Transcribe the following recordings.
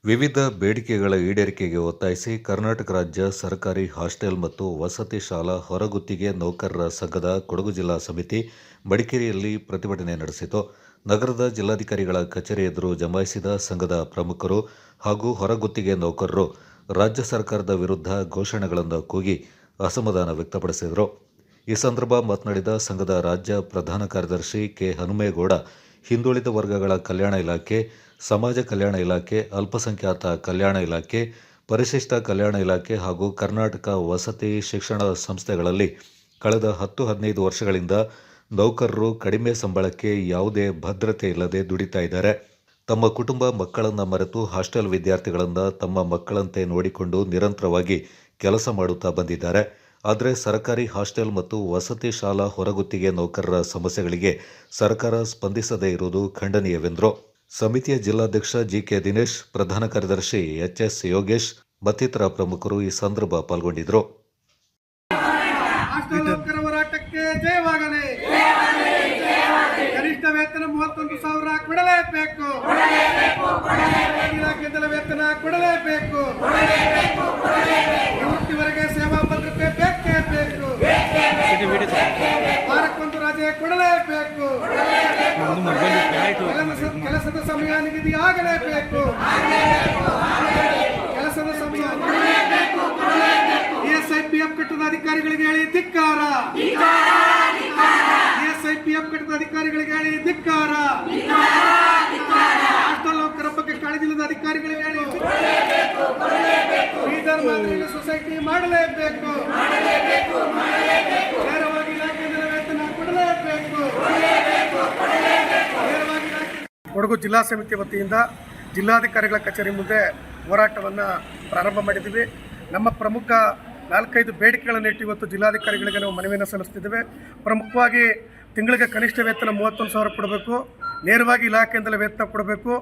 ವಿವಿಧ ಬೇಡಿಕೆಗಳ ಈಡೇರಿಕೆಗೆ ಒತ್ತಾಯಿಸಿ ಕರ್ನಾಟಕ ರಾಜ್ಯ ಸರ್ಕಾರಿ ಹಾಸ್ಟೆಲ್ ಮತ್ತು ವಸತಿ ಶಾಲಾ ಹೊರಗುತ್ತಿಗೆ ನೌಕರರ ಸಂಘದ ಕೊಡಗು ಜಿಲ್ಲಾ ಸಮಿತಿ ಮಡಿಕೇರಿಯಲ್ಲಿ ಪ್ರತಿಭಟನೆ ನಡೆಸಿತು. ನಗರದ ಜಿಲ್ಲಾಧಿಕಾರಿಗಳ ಕಚೇರಿ ಎದುರು ಜಮಾಯಿಸಿದ ಸಂಘದ ಪ್ರಮುಖರು ಹಾಗೂ ಹೊರಗುತ್ತಿಗೆ ನೌಕರರು ರಾಜ್ಯ ಸರ್ಕಾರದ ವಿರುದ್ಧ ಘೋಷಣೆಗಳನ್ನು ಕೂಗಿ ಅಸಮಾಧಾನ ವ್ಯಕ್ತಪಡಿಸಿದರು. ಈ ಸಂದರ್ಭ ಮಾತನಾಡಿದ ಸಂಘದ ರಾಜ್ಯ ಪ್ರಧಾನ ಕಾರ್ಯದರ್ಶಿ ಕೆ ಹನುಮೇಗೌಡ, ಹಿಂದುಳಿದ ವರ್ಗಗಳ ಕಲ್ಯಾಣ ಇಲಾಖೆ, ಸಮಾಜ ಕಲ್ಯಾಣ ಇಲಾಖೆ, ಅಲ್ಪಸಂಖ್ಯಾತ ಕಲ್ಯಾಣ ಇಲಾಖೆ, ಪರಿಶಿಷ್ಟ ಕಲ್ಯಾಣ ಇಲಾಖೆ ಹಾಗೂ ಕರ್ನಾಟಕ ವಸತಿ ಶಿಕ್ಷಣ ಸಂಸ್ಥೆಗಳಲ್ಲಿ ಕಳೆದ 10-15 ವರ್ಷಗಳಿಂದ ನೌಕರರು ಕಡಿಮೆ ಸಂಬಳಕ್ಕೆ ಯಾವುದೇ ಭದ್ರತೆ ಇಲ್ಲದೆ ದುಡಿತಾ ಇದ್ದಾರೆ. ತಮ್ಮ ಕುಟುಂಬ ಮಕ್ಕಳನ್ನು ಮರೆತು ಹಾಸ್ಟೆಲ್ ವಿದ್ಯಾರ್ಥಿಗಳನ್ನು ತಮ್ಮ ಮಕ್ಕಳಂತೆ ನೋಡಿಕೊಂಡು ನಿರಂತರವಾಗಿ ಕೆಲಸ ಮಾಡುತ್ತಾ ಬಂದಿದ್ದಾರೆ. ಆದರೆ ಸರ್ಕಾರಿ ಹಾಸ್ಟೆಲ್ ಮತ್ತು ವಸತಿ ಶಾಲಾ ಹೊರಗುತ್ತಿಗೆ ನೌಕರರ ಸಮಸ್ಯೆಗಳಿಗೆ ಸರ್ಕಾರ ಸ್ಪಂದಿಸದೇ ಇರುವುದು ಖಂಡನೀಯವೆಂದರು. ಸಮಿತಿಯ ಜಿಲ್ಲಾಧ್ಯಕ್ಷ ಜಿಕೆ ದಿನೇಶ್, ಪ್ರಧಾನ ಕಾರ್ಯದರ್ಶಿ ಎಚ್ಎಸ್ ಯೋಗೇಶ್ ಮತ್ತಿತರ ಪ್ರಮುಖರು ಈ ಸಂದರ್ಭ ಪಾಲ್ಗೊಂಡಿದ್ದರು. ನೌಕರ ಹೋರಾಟಕ್ಕೆ ಜಯವಾಗಲಿ. ಕನಿಷ್ಠ ವೇತನ 31,000 ಕೊಡಲೇಬೇಕು. ಇಲಾಖೆಗಳ ವೇತನ ಕೊಡಲೇಬೇಕು. ನಿವೃತ್ತಿವರೆಗೆ ಸೇವಾ ಭದ್ರತೆ ಬೇಕೇ ಬೇಕು. ವಾರಕ್ಕೊಂದು ರಜೆ ಕೊಡಲೇಬೇಕು. ಕೆಲಸದ ಸಮಯ ನಿಗದಿ ಆಗಲೇಬೇಕು. ಕೆಲಸದ ಸಮಯ ಎಸ್ಐಪಿಎಫ್ ಕಟ್ಟದ ಅಧಿಕಾರಿಗಳಿಗೆ ಹೇಳಿ ಧಿಕ್ಕಾರ. ಎಸ್ಐಪಿಎಫ್ ಕಟ್ಟದ ಅಧಿಕಾರಿಗಳಿಗೆ ಹೇಳಿ ಧಿಕ್ಕಾರ. ಹಾಸ್ಟೆಲ್ ನೌಕರರ ಬಗ್ಗೆ ಕಾಳಜಿಲ್ಲದ ಅಧಿಕಾರಿಗಳಿಗೆ ಹೇಳಿ ಬೀದರ್ ಮಾದರಿಯಲ್ಲಿ ಸೊಸೈಟಿ ಮಾಡಲೇಬೇಕು. ನೇರವಾಗಿ ಇಲಾಖೆಗಳ ವೇತನ ಕೊಡಲೇಬೇಕು. ಕೊಡಗು ಜಿಲ್ಲಾ ಸಮಿತಿ ವತಿಯಿಂದ ಜಿಲ್ಲಾಧಿಕಾರಿಗಳ ಕಚೇರಿ ಮುಂದೆ ಹೋರಾಟವನ್ನು ಪ್ರಾರಂಭ ಮಾಡಿದ್ದೀವಿ. ನಮ್ಮ ಪ್ರಮುಖ 4-5 ಬೇಡಿಕೆಗಳನ್ನು ಇಟ್ಟು ಇವತ್ತು ಜಿಲ್ಲಾಧಿಕಾರಿಗಳಿಗೆ ನಾವು ಮನವಿಯನ್ನು ಸಲ್ಲಿಸ್ತಿದ್ದೇವೆ. ಪ್ರಮುಖವಾಗಿ ತಿಂಗಳಿಗೆ ಕನಿಷ್ಠ ವೇತನ 31,000 ಕೊಡಬೇಕು. ನೇರವಾಗಿ ಇಲಾಖೆಯಿಂದಲೇ ವೇತನ ಕೊಡಬೇಕು.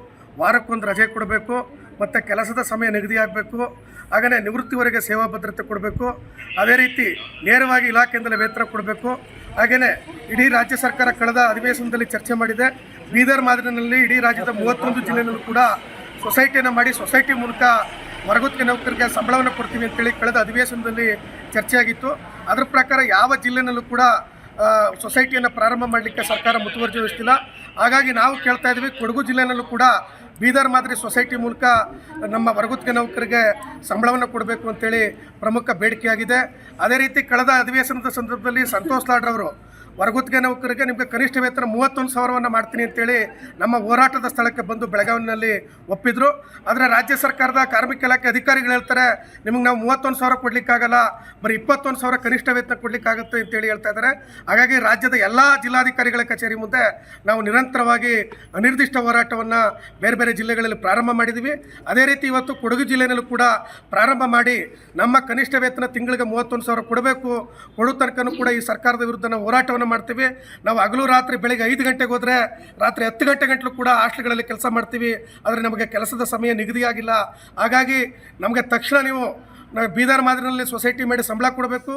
ವಾರಕ್ಕೊಂದು ರಜೆ ಕೊಡಬೇಕು ಮತ್ತು ಕೆಲಸದ ಸಮಯ ನಿಗದಿ ಆಗಬೇಕು. ಹಾಗೆಯೇ ನಿವೃತ್ತಿವರೆಗೆ ಸೇವಾ ಭದ್ರತೆ ಕೊಡಬೇಕು. ಅದೇ ರೀತಿ ನೇರವಾಗಿ ಇಲಾಖೆಯಿಂದಲೇ ವೇತನ ಕೊಡಬೇಕು. ಹಾಗೆಯೇ ಇಡೀ ರಾಜ್ಯ ಸರ್ಕಾರ ಕಳೆದ ಅಧಿವೇಶನದಲ್ಲಿ ಚರ್ಚೆ ಮಾಡಿದೆ. ಬೀದರ್ ಮಾದರಿನಲ್ಲಿ ಇಡೀ ರಾಜ್ಯದ 31 ಜಿಲ್ಲೆಯಲ್ಲೂ ಕೂಡ ಸೊಸೈಟಿಯನ್ನು ಮಾಡಿ ಸೊಸೈಟಿ ಮೂಲಕ ಹೊರಗುತ್ತಿಗೆ ನೌಕರರಿಗೆ ಸಂಬಳವನ್ನು ಕೊಡ್ತೀವಿ ಅಂತೇಳಿ ಕಳೆದ ಅಧಿವೇಶನದಲ್ಲಿ ಚರ್ಚೆಯಾಗಿತ್ತು. ಅದರ ಪ್ರಕಾರ ಯಾವ ಜಿಲ್ಲೆಯಲ್ಲೂ ಕೂಡ ಸೊಸೈಟಿಯನ್ನು ಪ್ರಾರಂಭ ಮಾಡಲಿಕ್ಕೆ ಸರ್ಕಾರ ಮುತುವರ್ಜಿ ವಹಿಸ್ತಿಲ್ಲ. ಹಾಗಾಗಿ ನಾವು ಕೇಳ್ತಾ ಇದ್ದೀವಿ, ಕೊಡಗು ಜಿಲ್ಲೆಯಲ್ಲೂ ಕೂಡ ಬೀದರ್ ಮಾದರಿ ಸೊಸೈಟಿ ಮೂಲಕ ನಮ್ಮ ಹೊರಗುತ್ತಿಗೆ ನೌಕರಿಗೆ ಸಂಬಳವನ್ನು ಕೊಡಬೇಕು ಅಂತೇಳಿ ಪ್ರಮುಖ ಬೇಡಿಕೆಯಾಗಿದೆ. ಅದೇ ರೀತಿ ಕಳೆದ ಅಧಿವೇಶನದ ಸಂದರ್ಭದಲ್ಲಿ ಸಂತೋಷ್ ಲಾಡ್ರವರು ಹೊರಗುತ್ತಿಗೆ ನೌಕರಿಗೆ ನಿಮಗೆ ಕನಿಷ್ಠ ವೇತನ 31,000 ಮಾಡ್ತೀನಿ ಅಂತೇಳಿ ನಮ್ಮ ಹೋರಾಟದ ಸ್ಥಳಕ್ಕೆ ಬಂದು ಬೆಳಗಾವಿನಲ್ಲಿ ಒಪ್ಪಿದ್ರು. ಆದರೆ ರಾಜ್ಯ ಸರ್ಕಾರದ ಕಾರ್ಮಿಕ ಇಲಾಖೆ ಅಧಿಕಾರಿಗಳು ಹೇಳ್ತಾರೆ, ನಿಮಗೆ ನಾವು 31,000 ಕೊಡಲಿಕ್ಕಾಗಲ್ಲ, ಬರೀ 21,000 ಕನಿಷ್ಠ ವೇತನ ಕೊಡಲಿಕ್ಕಾಗುತ್ತೆ ಅಂತೇಳಿ ಹೇಳ್ತಾ ಇದ್ದಾರೆ. ಹಾಗಾಗಿ ರಾಜ್ಯದ ಎಲ್ಲ ಜಿಲ್ಲಾಧಿಕಾರಿಗಳ ಕಚೇರಿ ಮುಂದೆ ನಾವು ನಿರಂತರವಾಗಿ ಅನಿರ್ದಿಷ್ಟ ಹೋರಾಟವನ್ನು ಬೇರೆ ಬೇರೆ ಜಿಲ್ಲೆಗಳಲ್ಲಿ ಪ್ರಾರಂಭ ಮಾಡಿದ್ದೀವಿ. ಅದೇ ರೀತಿ ಇವತ್ತು ಕೊಡಗು ಜಿಲ್ಲೆಯಲ್ಲೂ ಕೂಡ ಪ್ರಾರಂಭ ಮಾಡಿ ನಮ್ಮ ಕನಿಷ್ಠ ವೇತನ ತಿಂಗಳಿಗೆ 31,000 ಕೊಡಬೇಕು. ಕೊಡೋ ತನಕನೂ ಕೂಡ ಈ ಸರ್ಕಾರದ ವಿರುದ್ಧ ನಾವು ಹೋರಾಟವನ್ನು ಮಾಡ್ತೀವಿ. ನಾವು ಹಗಲು ರಾತ್ರಿ ಬೆಳಗ್ಗೆ 5 ಗಂಟೆಗೆ ಹೋದರೆ ರಾತ್ರಿ 10 ಗಂಟೆ ಗಂಟಲು ಕೂಡ ಹಾಸ್ಟೆಲ್ಗಳಲ್ಲಿ ಕೆಲಸ ಮಾಡ್ತೀವಿ. ಆದರೆ ನಮಗೆ ಕೆಲಸದ ಸಮಯ ನಿಗದಿಯಾಗಿಲ್ಲ. ಹಾಗಾಗಿ ನಮಗೆ ತಕ್ಷಣ ನೀವು ಬೀದರ್ ಮಾದರಿನಲ್ಲಿ ಸೊಸೈಟಿ ಮಾಡಿ ಸಂಬಳ ಕೊಡಬೇಕು.